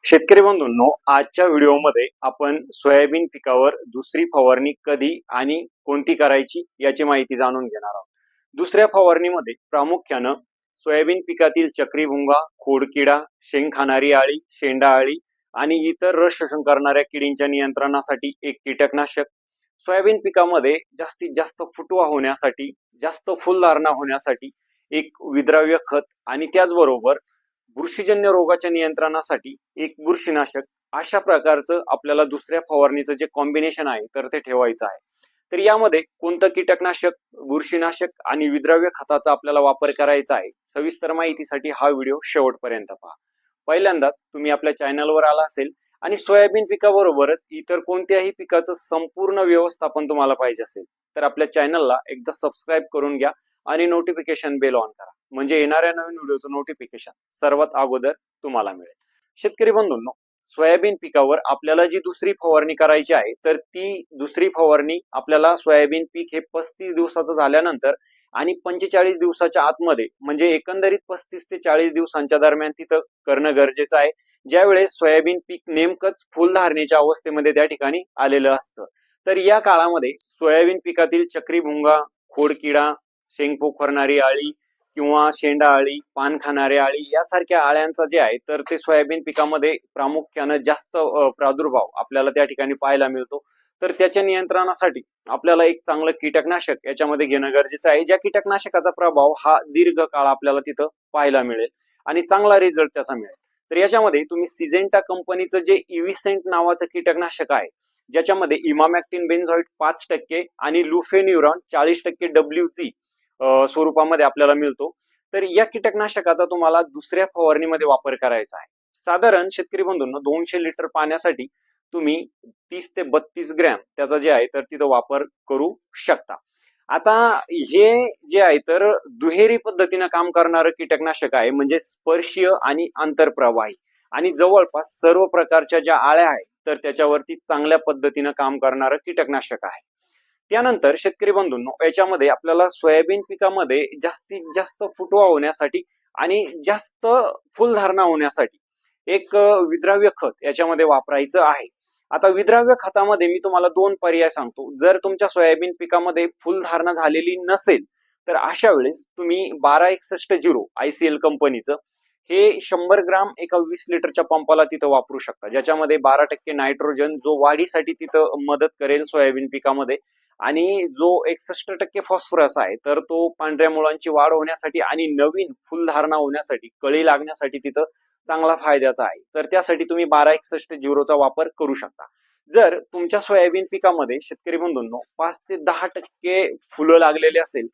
शेतकरी बंधूंनो, आजच्या व्हिडिओमध्ये आपण सोयाबीन पिकावर दुसरी फवारणी कधी आणि कोणती करायची याची माहिती जाणून घेणार आहोत. दुसऱ्या फवारणीमध्ये प्रामुख्यानं सोयाबीन पिकातील चक्रीभुंगा, खोडकिडा, शेंग खाणारी अळी, शेंडा अळी आणि इतर रस शोषण करणाऱ्या किडींच्या नियंत्रणासाठी एक कीटकनाशक, सोयाबीन पिकामध्ये जास्तीत जास्त फुटवा होण्यासाठी, जास्त फुलधारणा होण्यासाठी एक विद्राव्य खत आणि त्याचबरोबर बुरशीजन्य रोगाच्या नियंत्रणासाठी एक बुरशीनाशक, अशा प्रकारचं आपल्याला दुसऱ्या फवारणीचं जे कॉम्बिनेशन आहे तर ते ठेवायचं आहे. तर यामध्ये कोणतं कीटकनाशक, बुरशीनाशक आणि विद्राव्य खताचा आपल्याला वापर करायचा आहे, सविस्तर माहितीसाठी हा व्हिडिओ शेवटपर्यंत पहा. पहिल्यांदाच तुम्ही आपल्या चॅनलवर आला असेल आणि सोयाबीन पिकाबरोबरच इतर कोणत्याही पिकाचं संपूर्ण व्यवस्थापन तुम्हाला पाहिजे असेल तर आपल्या चॅनलला एकदा सबस्क्राईब करून घ्या आणि नोटिफिकेशन बेल ऑन करा, म्हणजे येणाऱ्या नवीन व्हिडिओचं नोटिफिकेशन सर्वात अगोदर तुम्हाला मिळेल. शेतकरी बंधूंनो, सोयाबीन पिकावर आपल्याला जी दुसरी फवारणी करायची आहे तर ती दुसरी फवारणी आपल्याला सोयाबीन पीक हे 35 दिवसाचं झाल्यानंतर आणि 45 दिवसाच्या आतमध्ये, म्हणजे एकंदरीत 35 ते 40 दिवसांच्या दरम्यान तिथं करणं गरजेचं आहे, ज्यावेळेस सोयाबीन पीक नेमकंच फुलधारणेच्या अवस्थेमध्ये त्या ठिकाणी आलेलं असतं. तर या काळामध्ये सोयाबीन पिकातील चक्रीभुंगा, खोडकिडा, शेंग पोखरणारी अळी किंवा शेंडा अळी, पान खाणारी अळी यासारख्या अळ्यांचा जे आहे तर ते सोयाबीन पिकामध्ये प्रामुख्यानं जास्त प्रादुर्भाव आपल्याला त्या ठिकाणी पाहायला मिळतो. तर त्याच्या नियंत्रणासाठी आपल्याला एक चांगलं कीटकनाशक याच्यामध्ये घेणं गरजेचं आहे, ज्या कीटकनाशकाचा प्रभाव हा दीर्घ काळ आपल्याला तिथं पाहायला मिळेल आणि चांगला रिझल्ट त्याचा मिळेल. तर याच्यामध्ये तुम्ही सिजेंटा कंपनीचं जे इव्हिसेंट नावाचं कीटकनाशक आहे, ज्याच्यामध्ये इमामॅक्टिन बेन्झोएट 5% आणि लुफेन्युरॉन 40% WC स्वरूपामध्ये आपल्याला मिळतो. तर या कीटकनाशकाचा तुम्हाला दुसऱ्या फवारणीमध्ये वापर करायचा आहे. साधारण शेतकरी बंधूंनो, 200 लिटर पाण्यासाठी तुम्ही 30 ते 32 ग्रॅम त्याचा जे आहे तर तिथं वापर करू शकता. आता हे जे आहे तर दुहेरी पद्धतीनं काम करणारं कीटकनाशक आहे, म्हणजे स्पर्शीय आणि आंतरप्रवाही, आणि जवळपास सर्व प्रकारच्या ज्या आळ्या आहेत तर त्याच्यावरती चांगल्या पद्धतीनं काम करणारं कीटकनाशक आहे. त्यानंतर शेतकरी बंधूंनो, याच्यामध्ये आपल्याला सोयाबीन पिकामध्ये जास्तीत जास्त फुटवा होण्यासाठी आणि जास्त फुलधारणा होण्यासाठी एक विद्राव्य खत याच्यामध्ये वापरायचं आहे. आता विद्राव्य खतामध्ये मी तुम्हाला दोन पर्याय सांगतो. जर तुमच्या सोयाबीन पिकामध्ये फुलधारणा झालेली नसेल तर अशा वेळेस तुम्ही 1261 ICL कंपनीचं हे 100 ग्राम एका 20 लिटरच्या पंपाला तिथं वापरू शकता, ज्याच्यामध्ये 12% नायट्रोजन जो वाढीसाठी तिथं मदत करेल सोयाबीन पिकामध्ये, आणि जो 61% फॉस्फरस आहे तर तो पांढऱ्या मुळांची वाढ होण्यासाठी आणि नवीन फुलधारणा होण्यासाठी, कळी लागण्यासाठी तिथं चांगला फायद्याचा आहे. तर त्यासाठी तुम्ही 1261 वापर करू शकता. जर तुमच्या सोयाबीन पिकामध्ये शेतकरी बंधूंनो 5 ते 10% फुलं लागलेले असेल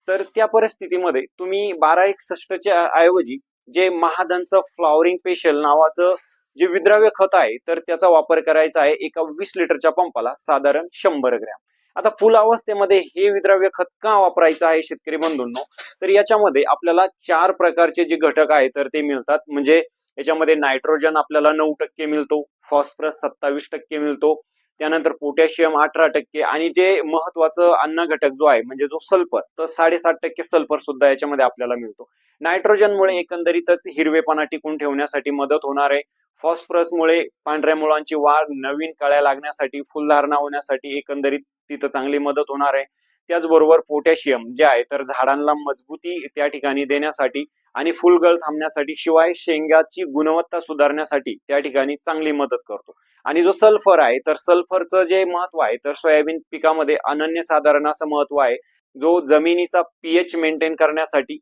तर त्या परिस्थितीमध्ये तुम्ही 1261च्या ऐवजी जे महादनचं फ्लॉवरिंग स्पेशल नावाचं जे विद्राव्य खत आहे तर त्याचा वापर करायचा आहे एका 20 लिटरच्या पंपाला साधारण 100 ग्रॅम. आता फुल अवस्थेमध्ये हे विद्राव्य खत का वापरायचं आहे शेतकरी बंधूंनो, तर याच्यामध्ये आपल्याला 4 प्रकारचे जे घटक आहेत तर ते मिळतात. म्हणजे याच्यामध्ये नायट्रोजन आपल्याला 9% मिळतो, फॉस्फरस 27% मिळतो, त्यानंतर पोटॅशियम 18% आणि जे महत्वाचं अन्न घटक जो आहे म्हणजे जो सल्फर, तर 7.5% सल्फर सुद्धा याच्यामध्ये आपल्याला मिळतो. नायट्रोजनमुळे एकंदरीतच हिरवेपणा टिकून ठेवण्यासाठी मदत होणार आहे. फॉस्फरसमुळे पांढऱ्या मुळांची वाढ, नवीन कळ्या लागण्यासाठी, फुलधारणा होण्यासाठी एकंदरीत तिथं चांगली मदत होणार आहे. त्याचबरोबर पोटॅशियम जे आहे तर झाडांना मजबूती त्या ठिकाणी देण्यासाठी आणि फुलगळ थांबण्यासाठी, शिवाय शेंगाची गुणवत्ता सुधारण्यासाठी त्या ठिकाणी चांगली मदत करतो. आणि जो सल्फर आहे तर सल्फरचं जे महत्व आहे तर सोयाबीन पिकामध्ये अनन्यसाधारण असं महत्व आहे, जो जमिनीचा पीएच मेंटेन करण्यासाठी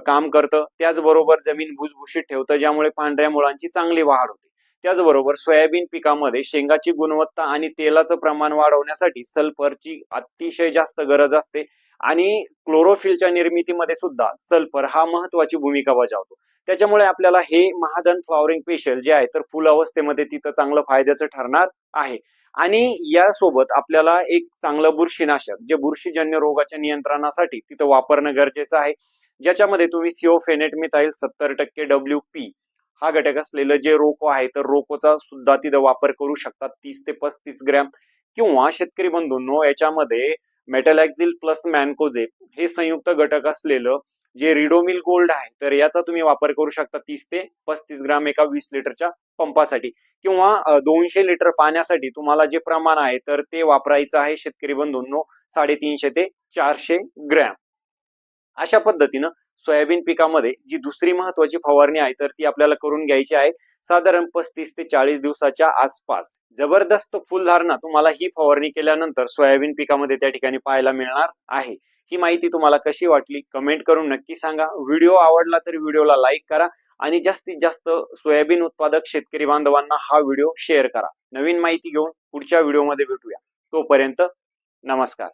काम करतं. त्याचबरोबर जमीन भुसभुशीत ठेवतं, ज्यामुळे पांढऱ्या मुळांची चांगली वाढ होते. त्याचबरोबर सोयाबीन पिकामध्ये शेंगाची गुणवत्ता आणि तेलाचं प्रमाण वाढवण्यासाठी सल्फरची अतिशय जास्त गरज असते आणि क्लोरोफिलच्या निर्मितीमध्ये सुद्धा सल्फर हा महत्वाची भूमिका बजावतो. त्याच्यामुळे आपल्याला हे महादन फ्लॉवरिंग स्पेशल जे आहे तर फुल अवस्थेमध्ये तिथं चांगलं फायद्याचं ठरणार आहे. आणि यासोबत आपल्याला एक चांगलं बुरशीनाशक, जे बुरशीजन्य रोगाच्या नियंत्रणासाठी तिथं वापरणं गरजेचं आहे, ज्याच्यामध्ये तुम्ही थिओफेनेटमिथाइल 70% WP हा घटक असलेलं जे रोको आहे तर रोकोचा सुद्धा तिथं वापर करू शकतात 30 ते 35 ग्रॅम, किंवा शेतकरी बंधूंनो याच्यामध्ये मेटलॅक्झिल प्लस मॅनकोजेब हे संयुक्त घटक असलेलं जे रिडोमिल गोल्ड आहे तर याचा तुम्ही वापर करू शकता 30 ते 35 ग्राम एका 20 लिटरच्या पंपासाठी, किंवा 200 लिटर पाण्यासाठी तुम्हाला जे प्रमाण आहे तर ते वापरायचं आहे शेतकरी बंधूंनो 350 ते 400 ग्रॅम. अशा पद्धतीनं सोयाबीन पिकामध्ये जी दुसरी महत्वाची फवारणी आहे तर ती आपल्याला करून घ्यायची आहे साधारण 35 ते 40 दिवसाच्या आसपास. जबरदस्त फुलधारणा तुम्हाला ही फवारणी केल्यानंतर सोयाबीन पिकामध्ये त्या ठिकाणी पाहायला मिळणार आहे. ही माहिती तुम्हाला कशी वाटली कमेंट करून नक्की सांगा. व्हिडिओ आवडला तर व्हिडिओला लाईक करा आणि जास्तीत जास्त सोयाबीन उत्पादक शेतकरी बांधवांना हा व्हिडिओ शेअर करा. नवीन माहिती घेऊन पुढच्या व्हिडिओमध्ये भेटूया. तोपर्यंत नमस्कार.